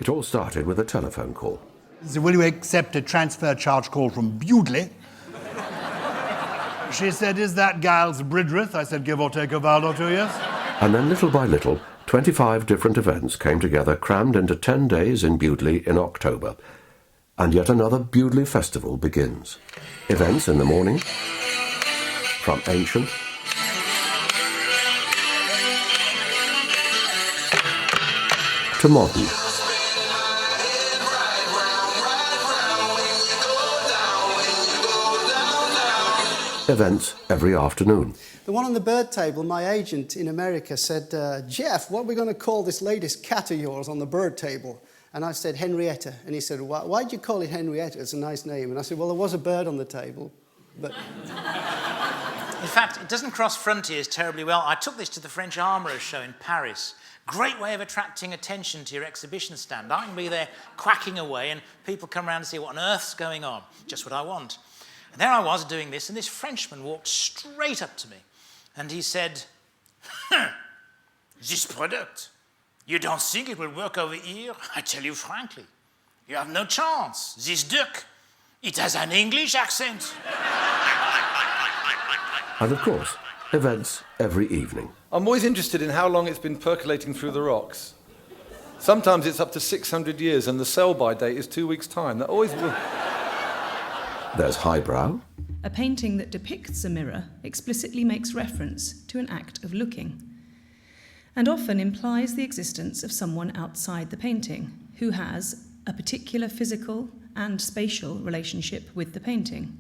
It all started with a telephone call. So will you accept a transfer charge call from Bewdley? She said, is that Giles Bridrith? I said, give or take a vowel or two, yes. And then little by little, 25 different events came together, crammed into 10 days in Bewdley in October. And yet another Bewdley Festival begins. Events in the morning, from ancient to modern. Events every afternoon. The one on the bird table, my agent in America said, Jeff, what are we going to call this latest cat of yours on the bird table? And I said, Henrietta. And he said, why'd you call it Henrietta? It's a nice name. And I said, well, there was a bird on the table, but... In fact, it doesn't cross frontiers terribly well. I took this to the French Armourers show in Paris. Great way of attracting attention to your exhibition stand. I can be there quacking away and people come around and see what on earth's going on. Just what I want. And there I was doing this, and this Frenchman walked straight up to me. And he said, this product, you don't think it will work over here? I tell you frankly, you have no chance. This duck, it has an English accent. And of course, events every evening. I'm always interested in how long it's been percolating through the rocks. Sometimes it's up to 600 years, and the sell-by date is 2 weeks' time. That always will. There's highbrow. A painting that depicts a mirror explicitly makes reference to an act of looking, and often implies the existence of someone outside the painting who has a particular physical and spatial relationship with the painting.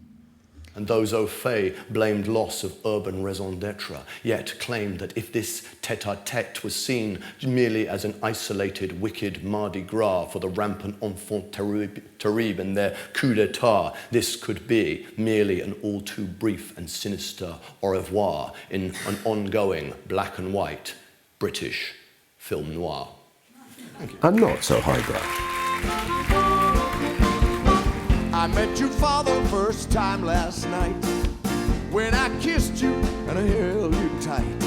And those au fait blamed loss of urban raison d'etre, yet claimed that if this tête-à-tête was seen merely as an isolated, wicked Mardi Gras for the rampant enfants terribles and their coup d'etat, this could be merely an all too brief and sinister au revoir in an ongoing black and white British film noir. Thank you. And not so highbrow. I met you for the first time last night when I kissed you and I held you tight.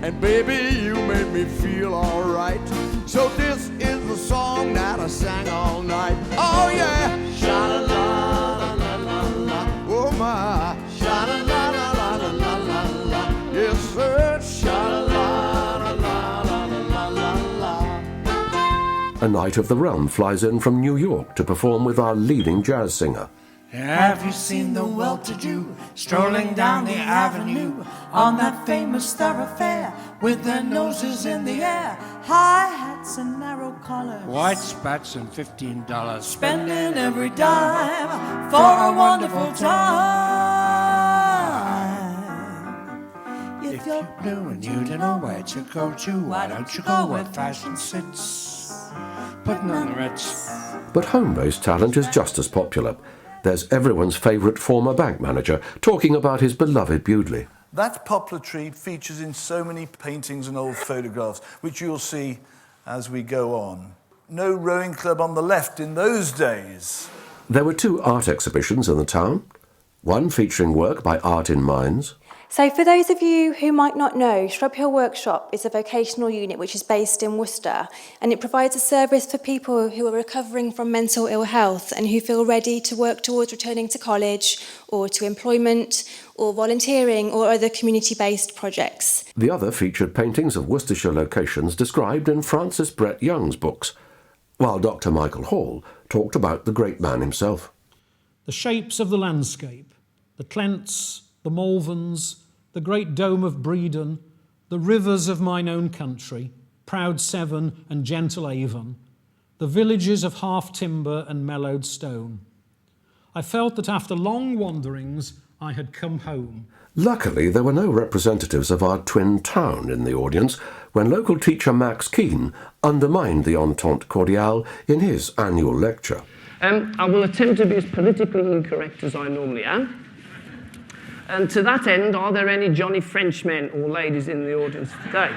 And baby, you made me feel alright. So this is the song that I sang all night. Oh yeah! Sha-la-la-la-la-la-la. Oh my! Sha-la-la-la-la-la-la-la. Yes sir! Sha-la-la-la-la-la-la-la. A Knight of the Realm flies in from New York to perform with our leading jazz singer. Have you seen the well-to-do strolling down the avenue on that famous thoroughfare with their noses in the air, high hats and narrow collars, white spats and $15, spending every dime for a wonderful time? If you're blue and you don't know where to go to, why don't you go where fashion sits, putting on the Ritz? But home-based talent is just as popular. There's everyone's favourite former bank manager talking about his beloved Bewdley. That poplar tree features in so many paintings and old photographs, which you'll see as we go on. No rowing club on the left in those days. There were 2 art exhibitions in the town, one featuring work by Art in Minds. So for those of you who might not know, Shrub Hill Workshop is a vocational unit which is based in Worcester, and it provides a service for people who are recovering from mental ill health and who feel ready to work towards returning to college or to employment or volunteering or other community-based projects. The other featured paintings of Worcestershire locations described in Francis Brett Young's books, while Dr. Michael Hall talked about the great man himself. The shapes of the landscape, the Clents, the Malverns, the great dome of Bredon, the rivers of mine own country, proud Severn and gentle Avon, the villages of Half Timber and Mellowed Stone. I felt that after long wanderings, I had come home. Luckily, there were no representatives of our twin town in the audience when local teacher Max Keane undermined the Entente Cordiale in his annual lecture. I will attempt to be as politically incorrect as I normally am. And to that end, are there any Johnny Frenchmen or ladies in the audience today?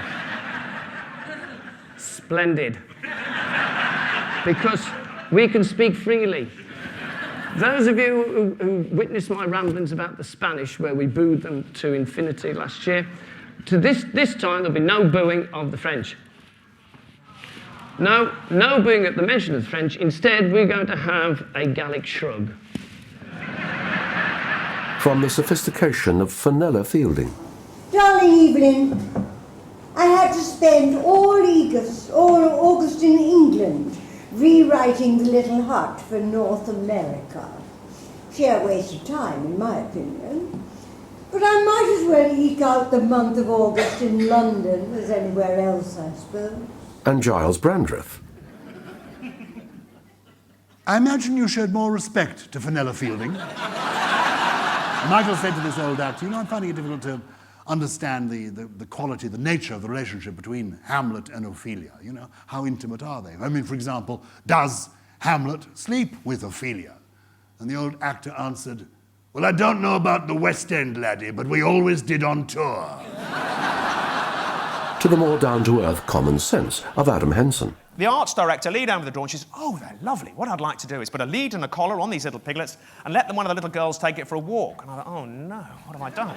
Splendid. Because we can speak freely. Those of you who witnessed my ramblings about the Spanish, where we booed them to infinity last year, to this time there'll be no booing of the French. No booing at the mention of the French. Instead, we're going to have a Gallic shrug. From the sophistication of Fenella Fielding. Darling Evelyn, I had to spend all August in England rewriting The Little Hut for North America. Sheer waste of time, in my opinion. But I might as well eke out the month of August in London as anywhere else, I suppose. And Giles Brandreth. I imagine you showed more respect to Fenella Fielding. Michael said to this old actor, I'm finding it difficult to understand the quality, the nature of the relationship between Hamlet and Ophelia. How intimate are they? I mean, for example, does Hamlet sleep with Ophelia? And the old actor answered, well, I don't know about the West End, laddie, but we always did on tour. To the more down-to-earth common sense of Adam Henson. The arts director leaned down with the drawing. She says, oh, they're lovely. What I'd like to do is put a lead and a collar on these little piglets and let one of the little girls take it for a walk. And I thought, oh, no, what have I done?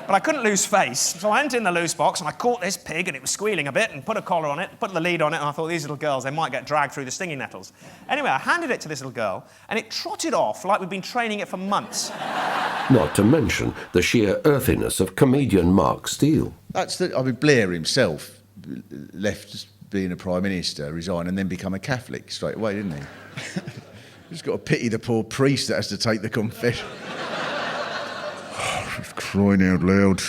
But I couldn't lose face, so I went in the loose box and I caught this pig and it was squealing a bit and put a collar on it, put the lead on it, and I thought, these little girls, they might get dragged through the stinging nettles. Anyway, I handed it to this little girl and it trotted off like we'd been training it for months. Not to mention the sheer earthiness of comedian Mark Steele. Blair himself left being a Prime Minister, resigned, and then become a Catholic straight away, didn't he? Just got to pity the poor priest that has to take the confession. Crying out loud.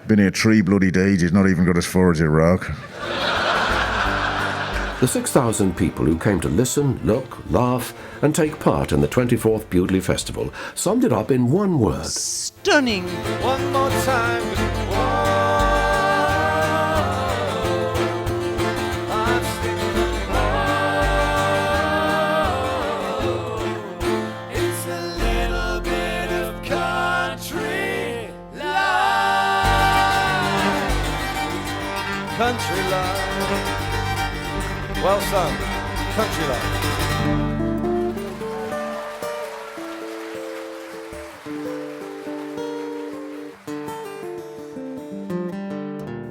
Been here 3 bloody days, he's not even got as far as Iraq. The 6,000 people who came to listen, look, laugh, and take part in the 24th Bewdley Festival summed it up in one word. Stunning. One more time. It's a little bit of country life. Country life. Well sung. Country life.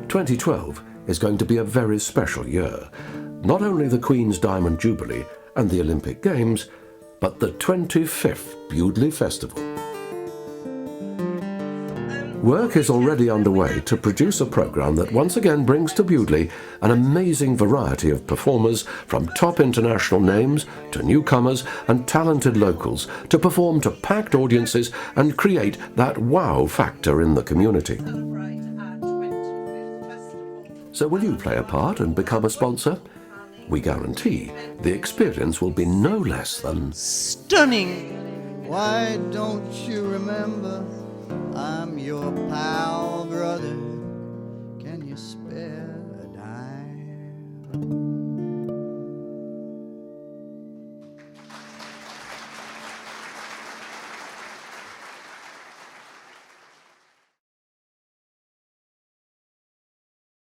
"2012 is going to be a very special year. Not only the Queen's Diamond Jubilee and the Olympic Games, but the 25th Bewdley Festival. Work is already underway to produce a programme that once again brings to Bewdley an amazing variety of performers, from top international names to newcomers and talented locals, to perform to packed audiences and create that wow factor in the community. So will you play a part and become a sponsor? We guarantee the experience will be no less than stunning. Why don't you remember I'm your pal, brother? Can you spare a dime?